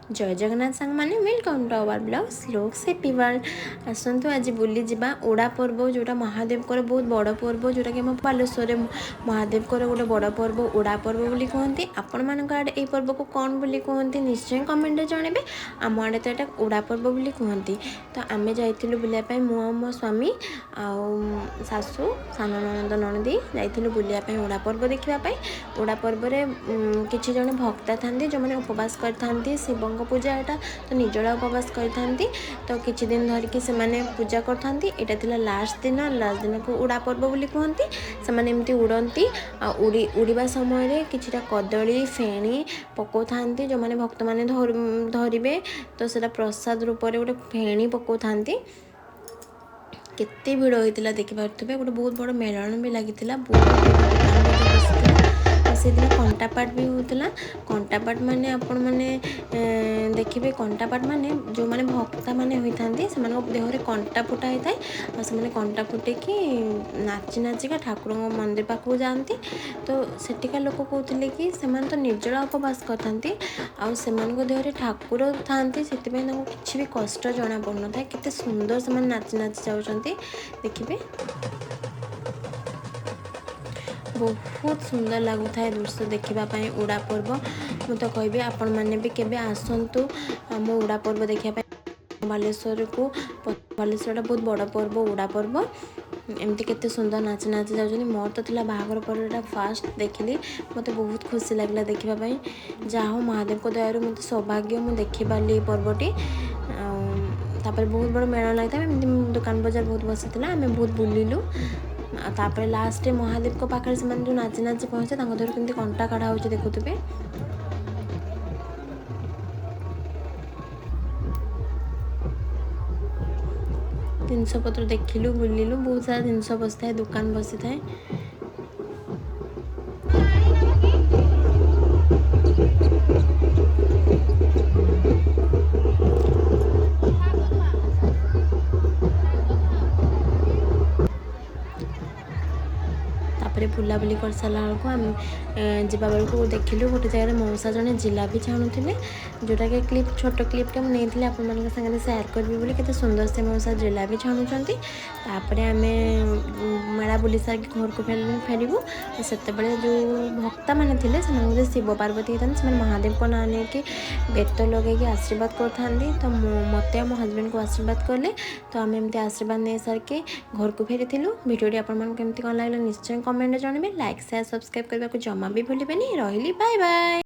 जय जगन्नाथ सांग मैंने वेलकम टू आवर ब्लॉग श्लोक्स हैप्पी वर्ल्ड। आसतु आज बुली जा ओड़ा पर्व जोटा महादेव बहुत बड़ पर्व जोटा कि बालेश्वर महादेव गोटे बड़ पर्व ओड़ा पर्व बोली कहते। आपण मान आड़े ये पर्व को कौन बोली कहते निश्चय कमेंट जनइबे। आम आड़े तो यहाँ ओड़ा पर्व बोली कहते। तो आम जाइलु बुलापाई मु मो स्वामी आसु सान ननद ननदी जाइलु बुलापाई ओड़ा पर्व देखापी। ओड़ा पर्व किसी जन भक्ता था जो मैंने उपवास करते शिव पूजा यहाँ तो निर्जला उपवास करते। तो किछि दिन धरिकी से माने पूजा करते। यहाँ लास्ट दिन को उड़ा पर्व बोली कहती। से एमती उड़ती उड़वा समय किछिटा कदली फेणी पकाउ था जो मैंने भक्त मैंने धरवे तो सेटा प्रसाद रूप में गोटे फेणी पकाउ था। केते भिड़ होता देखिपे गोटे बहुत बड़ मेलन भी लगी से दिन कंटापाट भी होता। कंटापाट माने आपण माने देखिए कंटापाट माने जो माने भक्ता माने होता से देहरे कंटा फुटा होता है। से कंटा फुटेकी नाची नाचिका ठाकुर मंदिर पाखक जाती। तो सेठिका लोक कहते कि से तो निर्जला उपवास करते आउ देहरे ठाकुर था से किसी भी कष्ट जना पड़ न था। केते सुंदर से नाची नाची जाऊँच देखिए बहुत सुंदर लगुता है दृश्य देखापी उड़ा पर्व। मुझे कहबी आपण मैंने भी केबे आसतु आम उड़ा पर्व देखापी बालेश्वर को। बालेश्वर बहुत बड़ पर्व उड़ा पर्व एमती केते सुंदर नाची नाची जाऊँ। मोर तो थिला बाहागर पर्वटा फास्ट देखिली मत बहुत खुशी लगला देखापी। जहाँ महादेव को दयारू मत सौभाग्य मुझे देखिपारि पर्वटी। तापर बहुत बड़ मेला लगता है दुकान बजार बहुत बसी आम बहुत बुलिलु। तापर लास्ट महादेव को पाखे से जो नाची नाची पहुँचे धर केमती कंटा काढ़ा हो देखुवे। जिनपतर देखिलु बुलिलु बहुत सारा जिनस बसी था दुकान बसी था। बुलाबुली कर सारा बेलू आम जावा बेलू देखिलु गोटे जगह मौसा जड़े जिलापी छाणुले जोटा कि क्लिप छोट क्लिपटे मुझे आपंक सागर सेयार करी बोली केते सुंदर से मौसा जिलापी छाणुंट। तापर आम मेला बुली सार घर को फेरबू से जो भक्ता मैंने थे से शिव पार्वती होता से महादेव को ना लेकिन बेत लगे आशीर्वाद करते। तो मत मो हजबैंड को आशीर्वाद कले। तो आम एमती आशीर्वाद नहीं सारिके घर को फेरी भिडियोटी आपमती कौन लगे निश्चय कमेंट जनइबे। लाइक शेयर सब्सक्राइब करने को जमा भी भूलें। रही बाय बाय।